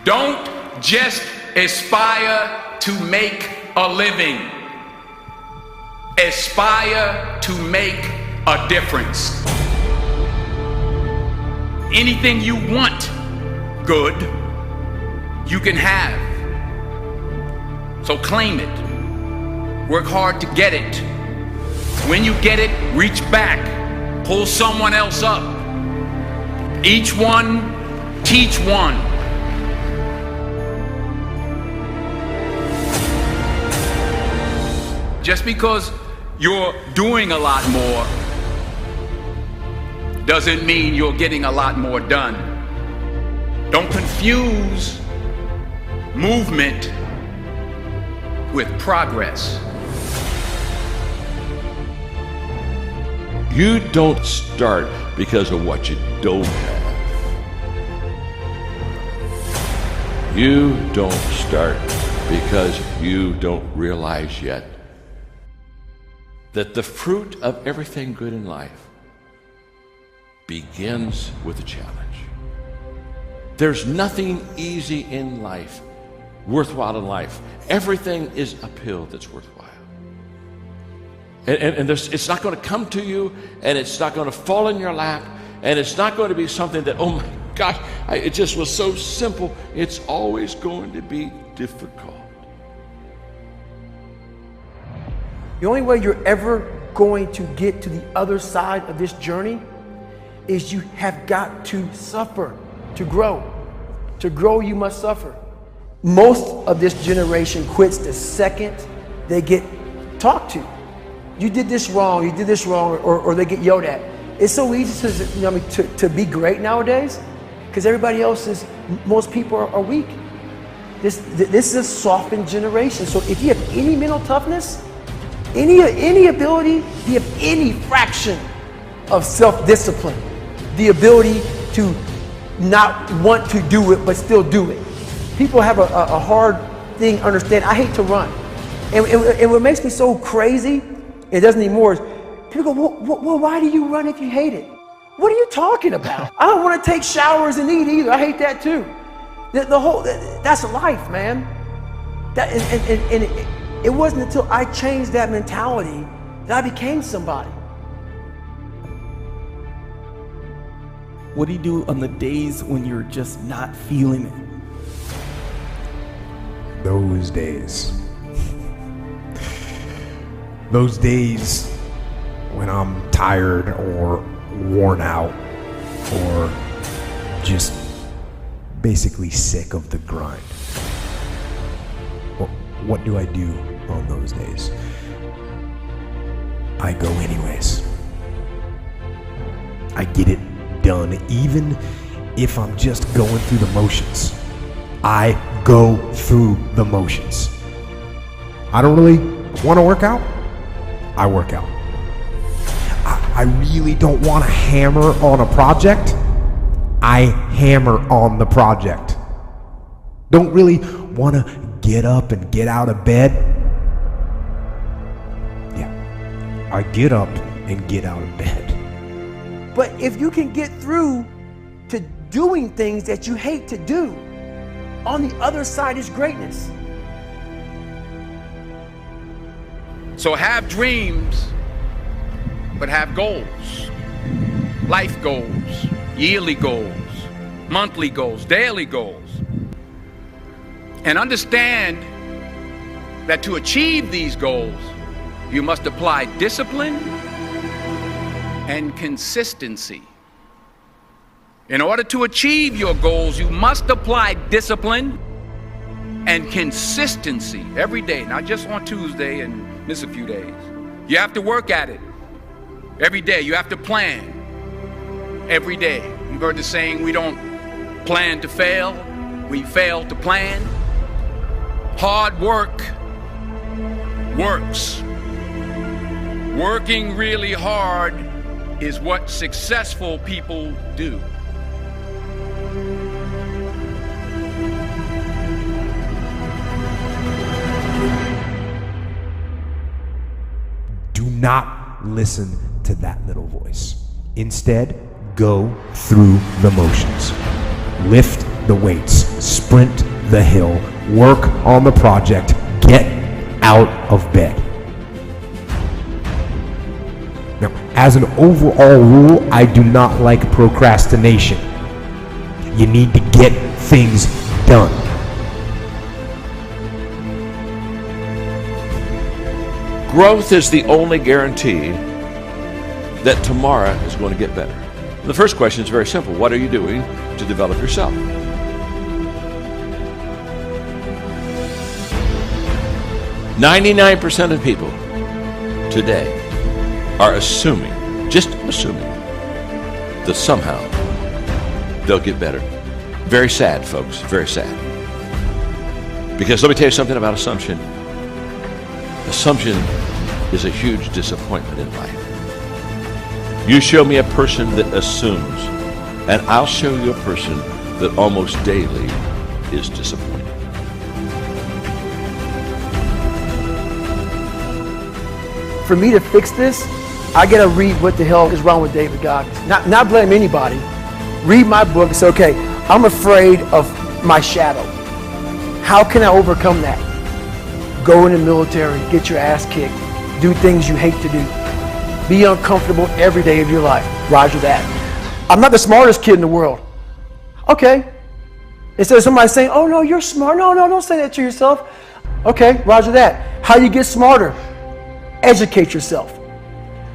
Don't just aspire to make a living. Aspire to make a difference. Anything you want good, you can have. So claim it. Work hard to get it. When you get it, reach back. Pull someone else up. Each one, teach one. Just because you're doing a lot more doesn't mean you're getting a lot more done. Don't confuse movement with progress. You don't start because of what you don't have. You don't start because you don't realize yet that the fruit of everything good in life begins with a challenge. There's nothing easy in life, worthwhile in life. Everything is uphill that's worthwhile. And it's not going to come to you, and it's not going to fall in your lap, and it's not going to be something that, oh my gosh, it just was so simple. It's always going to be difficult. The only way you're ever going to get to the other side of this journey is you have got to suffer to grow. To grow, you must suffer. Most of this generation quits the second they get talked to. You did this wrong, or they get yelled at. It's so easy to be great nowadays because everybody else is, most people are weak. This is a softened generation. So if you have any mental toughness, any ability, if you have any fraction of self-discipline, the ability to not want to do it but still do it. People have a hard thing understand. I hate to run. And what makes me so crazy, it doesn't anymore, is people go, well, why do you run if you hate it? What are you talking about? I don't want to take showers and eat either. I hate that too. That's life, man. It wasn't until I changed that mentality that I became somebody. What do you do on the days when you're just not feeling it? Those days. Those days when I'm tired or worn out or just basically sick of the grind. What do I do on those days? I go anyways. I get it done, even if I'm just going through the motions. I go through the motions. I don't really want to work out. I work out. I really don't want to hammer on a project. I hammer on the project. Don't really want to get up and get out of bed. Yeah, I get up and get out of bed. But if you can get through to doing things that you hate to do, on the other side is greatness. So have dreams, but have goals. Life goals, yearly goals, monthly goals, daily goals. And understand that to achieve these goals, you must apply discipline and consistency. In order to achieve your goals, you must apply discipline and consistency every day, not just on Tuesday and miss a few days. You have to work at it every day. You have to plan every day. You've heard the saying, we don't plan to fail, we fail to plan. Hard work works. Working really hard is what successful people do. Do not listen to that little voice. Instead, go through the motions. Lift the weights. sprint the hill, work on the project, get out of bed. Now, as an overall rule, I do not like procrastination. You need to get things done. Growth is the only guarantee that tomorrow is going to get better. The first question is very simple. What are you doing to develop yourself? %99 of people today are just assuming, that somehow they'll get better. Very sad, folks, very sad. Because let me tell you something about assumption. Assumption is a huge disappointment in life. You show me a person that assumes, and I'll show you a person that almost daily is disappointed. For me to fix this, I gotta read what the hell is wrong with David Goggins. Not blame anybody. Read my book and say, okay, I'm afraid of my shadow. How can I overcome that? Go in the military, get your ass kicked, do things you hate to do. Be uncomfortable every day of your life. Roger that. I'm not the smartest kid in the world. Okay. Instead of somebody saying, oh no, you're smart. No, don't say that to yourself. Okay, roger that. How do you get smarter? Educate yourself.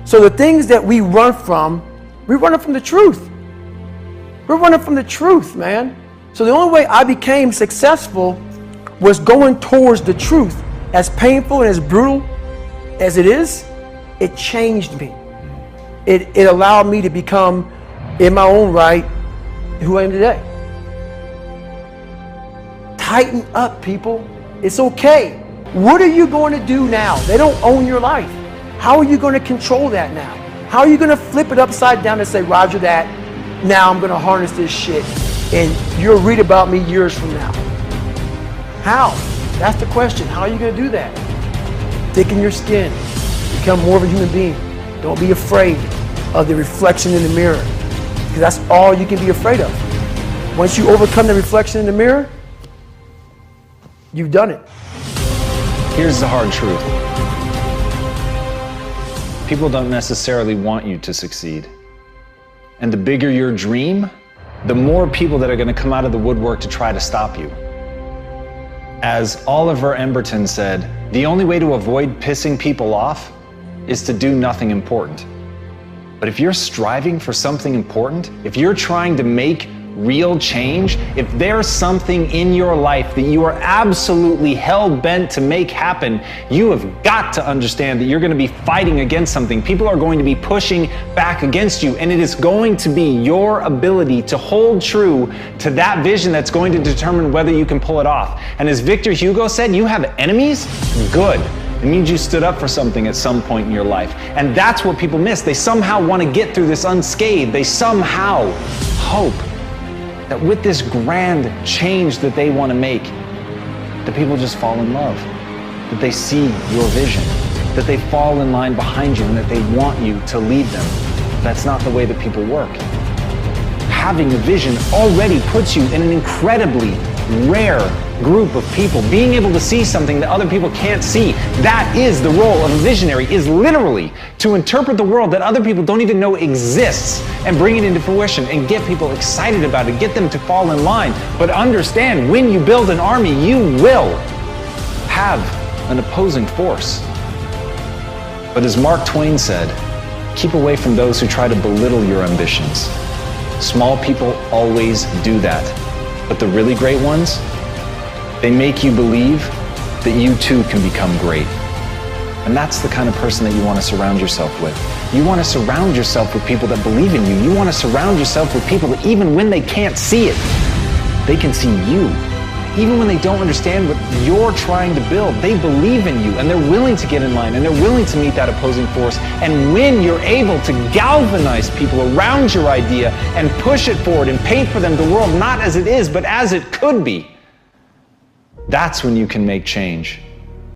So the things that we run from the truth. We're running from the truth, man. So the only way I became successful was going towards the truth. As painful and as brutal as it is, it changed me. It allowed me to become, in my own right, who I am today. Tighten up, people. It's okay. What are you going to do now? They don't own your life. How are you going to control that now? How are you going to flip it upside down and say, roger that, now I'm going to harness this shit and you'll read about me years from now? How? That's the question. How are you going to do that? Thicken your skin. Become more of a human being. Don't be afraid of the reflection in the mirror, because that's all you can be afraid of. Once you overcome the reflection in the mirror, you've done it. Here's the hard truth. People don't necessarily want you to succeed. And the bigger your dream, the more people that are going to come out of the woodwork to try to stop you. As Oliver Emberton said, the only way to avoid pissing people off is to do nothing important. But if you're striving for something important, if you're trying to make real change, if there's something in your life that you are absolutely hell-bent to make happen, you have got to understand that you're going to be fighting against something. People are going to be pushing back against you, and it is going to be your ability to hold true to that vision that's going to determine whether you can pull it off. And as Victor Hugo said, you have enemies? Good. It means you stood up for something at some point in your life. And that's what people miss. They somehow want to get through this unscathed. They somehow hope that with this grand change that they want to make, that people just fall in love, that they see your vision, that they fall in line behind you, and that they want you to lead them. That's not the way that people work. Having a vision already puts you in an incredibly rare group of people. Being able to see something that other people can't see, that is the role of a visionary, is literally to interpret the world that other people don't even know exists and bring it into fruition and get people excited about it, get them to fall in line. But understand, when you build an army, you will have an opposing force. But as Mark Twain said, keep away from those who try to belittle your ambitions. Small people always do that. But the really great ones, they make you believe that you too can become great. And that's the kind of person that you want to surround yourself with. You want to surround yourself with people that believe in you. You want to surround yourself with people that even when they can't see it, they can see you. Even when they don't understand what you're trying to build, they believe in you and they're willing to get in line and they're willing to meet that opposing force. And when you're able to galvanize people around your idea and push it forward and paint for them the world not as it is, but as it could be, that's when you can make change.